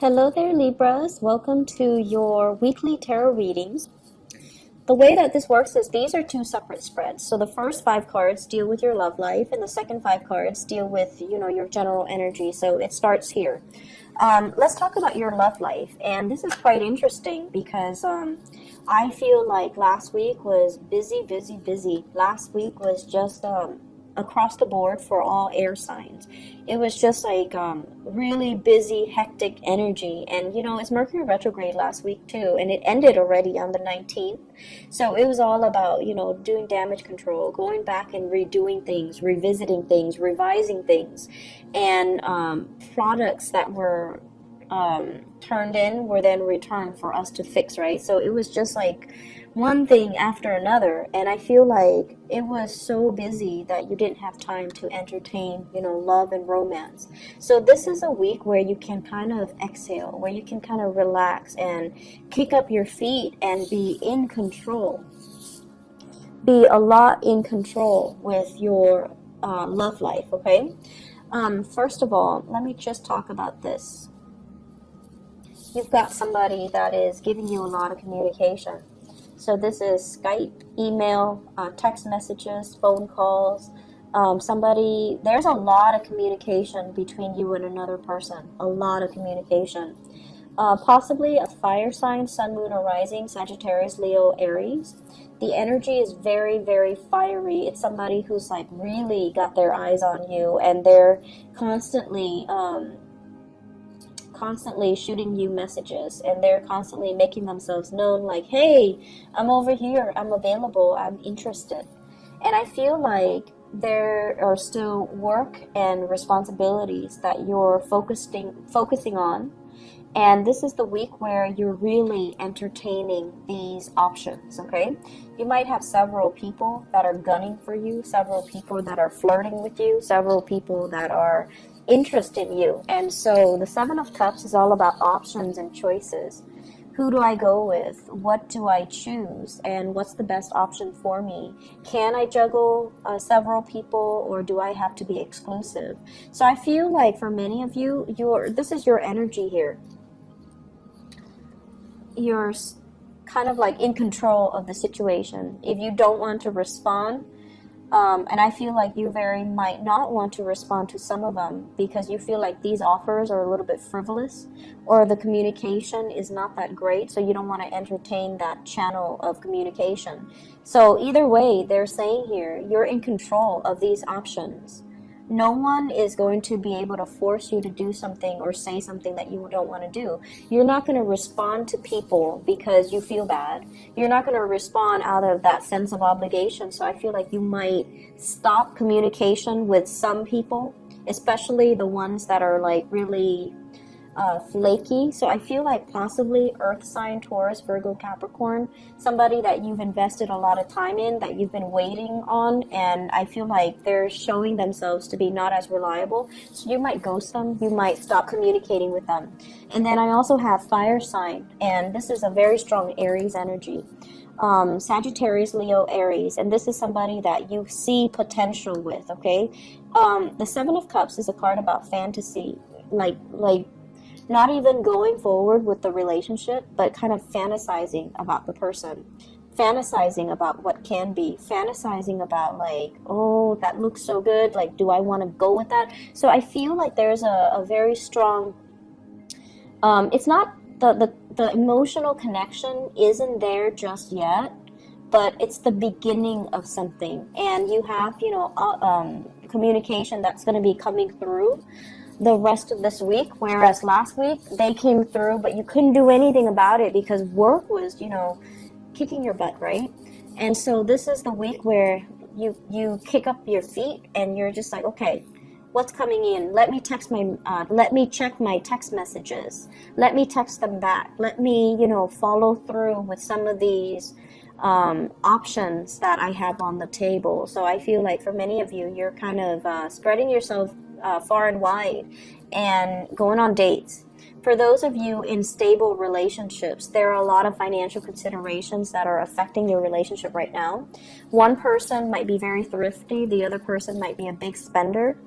Hello there, Libras. Welcome to your weekly tarot readings. The way that this works is these are two separate spreads. So the first five cards deal with your love life, and the second five cards deal with, your general energy. So it starts here. Let's talk about your love life. And this is quite interesting because I feel like last week was busy, busy, busy. Last week was just across the board for all air signs. It was just like really busy, hectic energy. And, it's Mercury retrograde last week too. And it ended already on the 19th. So it was all about, doing damage control, going back and redoing things, revisiting things, revising things. And products that were turned in were then returned for us to fix, right? So it was just like one thing after another, and I feel like it was so busy that you didn't have time to entertain, love and romance. So this is a week where you can kind of exhale, where you can kind of relax and kick up your feet and be in control. Be a lot in control with your love life, okay? First of all, let me just talk about this. You've got somebody that is giving you a lot of communication. So this is Skype, email, text messages, phone calls. There's a lot of communication between you and another person. A lot of communication. Possibly a fire sign, sun, moon, or rising, Sagittarius, Leo, Aries. The energy is very, very fiery. It's somebody who's like really got their eyes on you, and they're constantly shooting you messages, and they're constantly making themselves known, like, hey, I'm over here, I'm available, I'm interested. And I feel like there are still work and responsibilities that you're focusing on, and this is the week where you're really entertaining these options, okay? You might have several people that are gunning for you, several people that are flirting with you, several people that are interested in you. And so the Seven of Cups is all about options and choices. Who do I go with? What do I choose? And what's the best option for me? Can I juggle several people, or do I have to be exclusive? So I feel like for many of you, this is your energy here. You're kind of like in control of the situation. If you don't want to respond, and I feel like you might not want to respond to some of them because you feel like these offers are a little bit frivolous, or the communication is not that great, so you don't want to entertain that channel of communication. So either way, they're saying here, you're in control of these options. No one is going to be able to force you to do something or say something that you don't want to do. You're not going to respond to people because you feel bad. You're not going to respond out of that sense of obligation. So I feel like you might stop communication with some people, especially the ones that are like really flaky. So I feel like possibly earth sign, Taurus, Virgo, Capricorn, somebody that you've invested a lot of time in, that you've been waiting on, and I feel like they're showing themselves to be not as reliable. So you might ghost them, you might stop communicating with them. And then I also have fire sign, and this is a very strong Aries energy. Sagittarius, Leo, Aries, and this is somebody that you see potential with, okay? The Seven of Cups is a card about fantasy, like not even going forward with the relationship, but kind of fantasizing about the person, fantasizing about what can be, fantasizing about like, oh, that looks so good, like, do I want to go with that? So I feel like there's a very strong, it's not, the emotional connection isn't there just yet, but it's the beginning of something, and you have, communication that's going to be coming through the rest of this week, whereas last week they came through, but you couldn't do anything about it because work was, kicking your butt, right? And so this is the week where you kick up your feet and you're just like, okay, what's coming in? Let me check my text messages. Let me text them back. Let me, follow through with some of these options that I have on the table. So I feel like for many of you, you're kind of spreading yourself far and wide and going on dates. For those of you in stable relationships, there are a lot of financial considerations that are affecting your relationship right now. One person might be very thrifty, the other person might be a big spender.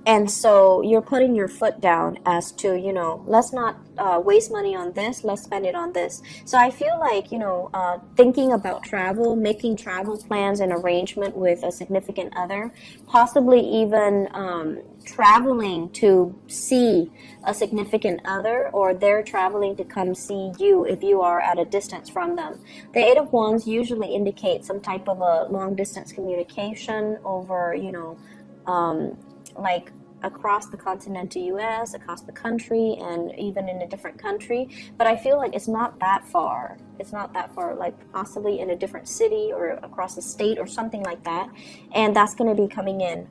And so you're putting your foot down as to, you know, let's not waste money on this, let's spend it on this. So I feel like, you know, thinking about travel, making travel plans and arrangement with a significant other, possibly even traveling to see a significant other, or they're traveling to come see you if you are at a distance from them. The Eight of Wands usually indicates some type of a long distance communication over, you know, like across the continental US, across the country, and even in a different country. But I feel like it's not that far. It's not that far, like possibly in a different city or across the state or something like that. And that's going to be coming in.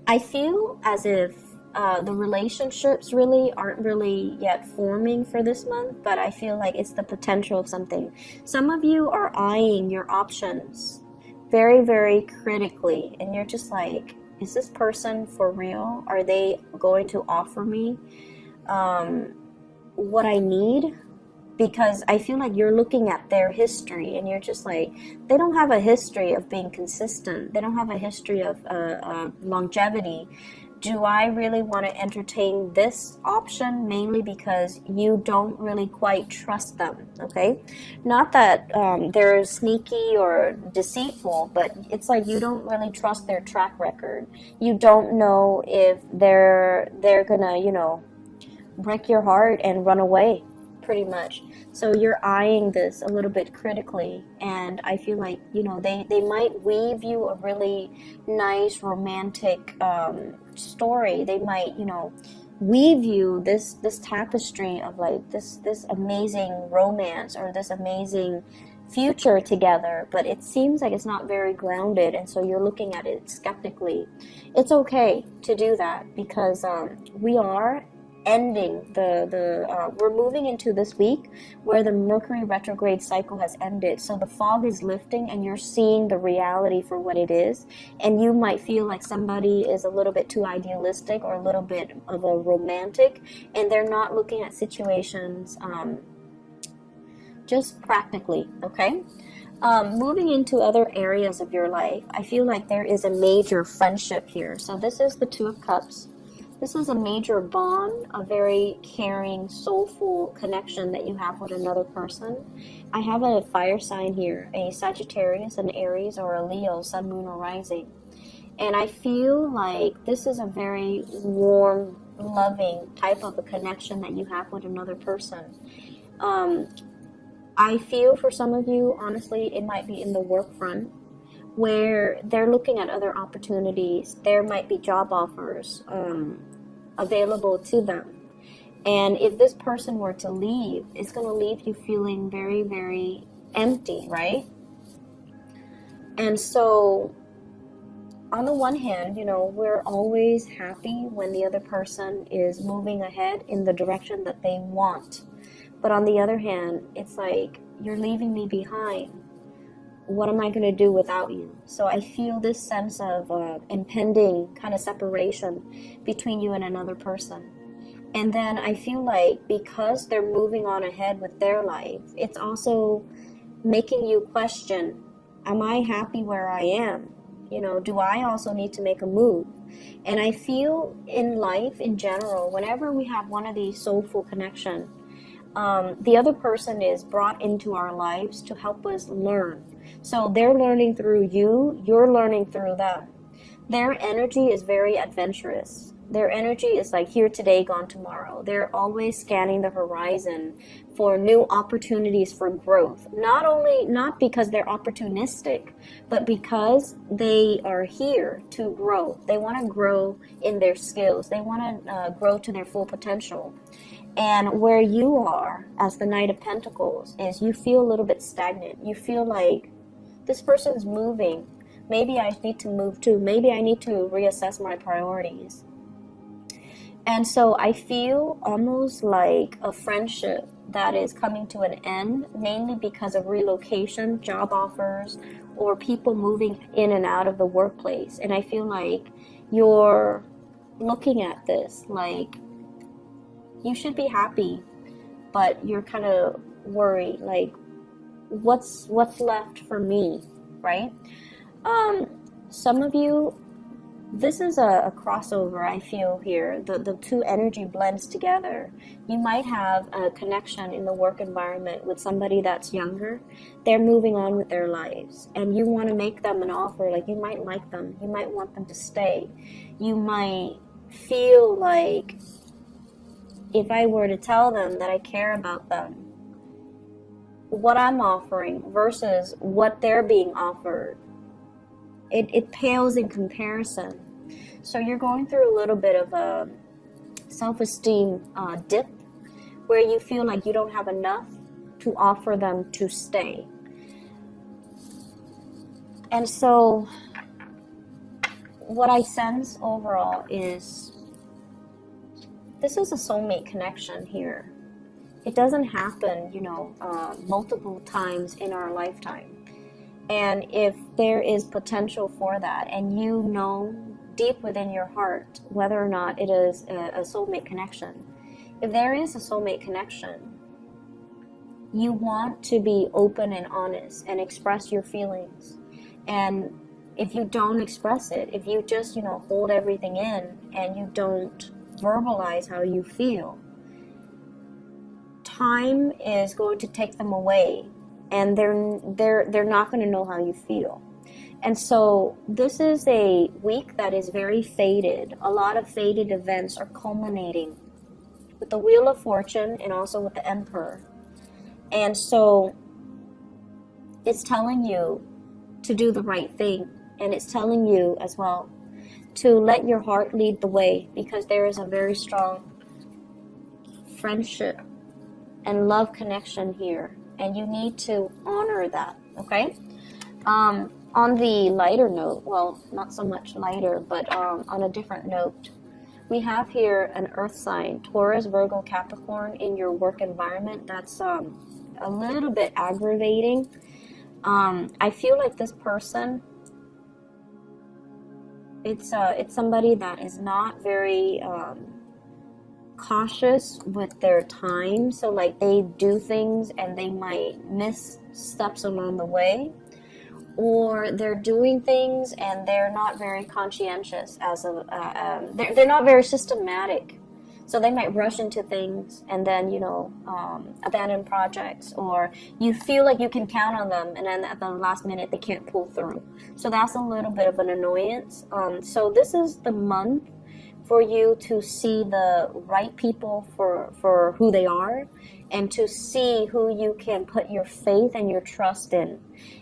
I feel as if the relationships really aren't really yet forming for this month, but I feel like it's the potential of something. Some of you are eyeing your options very, very critically, and you're just like, is this person for real? Are they going to offer me what I need? Because I feel like you're looking at their history and you're just like, they don't have a history of being consistent. They don't have a history of longevity. Do I really want to entertain this option? Mainly because you don't really quite trust them, okay? Not that they're sneaky or deceitful, but it's like you don't really trust their track record. You don't know if they're gonna, you know, break your heart and run away, pretty much. So you're eyeing this a little bit critically, and I feel like, you know, they might weave you a really nice romantic story. They might, you know, weave you this tapestry of like this amazing romance or this amazing future together, but it seems like it's not very grounded, and so you're looking at it skeptically. It's okay to do that, because we are ending we're moving into this week where the Mercury retrograde cycle has ended. So the fog is lifting and you're seeing the reality for what it is. And you might feel like somebody is a little bit too idealistic or a little bit of a romantic, and they're not looking at situations just practically, okay? Moving into other areas of your life, I feel like there is a major friendship here. So this is the Two of Cups. This is a major bond, a very caring, soulful connection that you have with another person. I have a fire sign here, a Sagittarius, an Aries, or a Leo, Sun, Moon, or Rising. And I feel like this is a very warm, loving type of a connection that you have with another person. I feel for some of you, honestly, it might be in the work front, where they're looking at other opportunities. There might be job offers available to them. And if this person were to leave, it's going to leave you feeling very, very empty, right? And so on the one hand, you know, we're always happy when the other person is moving ahead in the direction that they want. But on the other hand, it's like, you're leaving me behind. What am I going to do without you? So I feel this sense of impending kind of separation between you and another person. And then I feel like because they're moving on ahead with their life, it's also making you question, am I happy where I am? You know, do I also need to make a move? And I feel in life in general, whenever we have one of these soulful connections, the other person is brought into our lives to help us learn. So they're learning through you, you're learning through them. Their energy is very adventurous. Their energy is like here today, gone tomorrow. They're always scanning the horizon for new opportunities for growth. Not because they're opportunistic, but because they are here to grow. They want to grow in their skills. They want to grow to their full potential. And where you are as the Knight of Pentacles is you feel a little bit stagnant. You feel like this person's moving. Maybe I need to move too. Maybe I need to reassess my priorities. And so I feel almost like a friendship that is coming to an end, mainly because of relocation, job offers, or people moving in and out of the workplace. And I feel like you're looking at this like you should be happy, but you're kind of worried, like what's left for me, right? Some of you this is a crossover, I feel here. The two energy blends together. You might have a connection in the work environment with somebody that's younger. They're moving on with their lives, and you want to make them an offer. Like, you might like them. You might want them to stay. You might feel like, if I were to tell them that I care about them, what I'm offering versus what they're being offered, it pales in comparison. So you're going through a little bit of a self-esteem dip, where you feel like you don't have enough to offer them to stay. And so what I sense overall is, this is a soulmate connection here. It doesn't happen, multiple times in our lifetime. And if there is potential for that, and you know deep within your heart whether or not it is a soulmate connection, if there is a soulmate connection, you want to be open and honest and express your feelings. And if you don't express it, if you just, hold everything in and you don't verbalize how you feel, time is going to take them away, and they're not going to know how you feel. And so this is a week that is very fated. A lot of fated events are culminating with the Wheel of Fortune and also with the Emperor. And so it's telling you to do the right thing, and it's telling you as well to let your heart lead the way, because there is a very strong friendship and love connection here, and you need to honor that, okay? On the lighter note, well, not so much lighter, but on a different note, we have here an earth sign, Taurus, Virgo, Capricorn, in your work environment. That's a little bit aggravating. I feel like this person, it's somebody that is not very cautious with their time. So like, they do things and they might miss steps along the way, or they're doing things and they're not very conscientious they're not very systematic. So they might rush into things and then, abandon projects, or you feel like you can count on them, and then at the last minute they can't pull through. So that's a little bit of an annoyance. So this is the month for you to see the right people for who they are, and to see who you can put your faith and your trust in,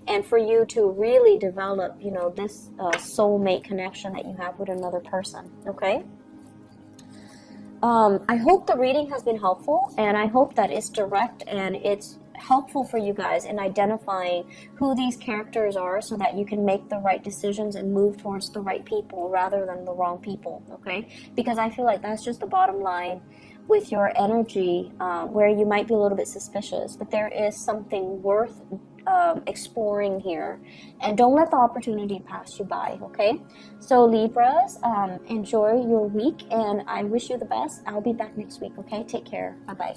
and for you to really develop, this soulmate connection that you have with another person, okay? I hope the reading has been helpful, and I hope that it's direct and it's helpful for you guys in identifying who these characters are, so that you can make the right decisions and move towards the right people rather than the wrong people, okay? Because I feel like that's just the bottom line with your energy, where you might be a little bit suspicious, but there is something worth exploring here, and don't let the opportunity pass you by, okay? So Libras, enjoy your week, and I wish you the best. I'll be back next week, okay? Take care. Bye-bye.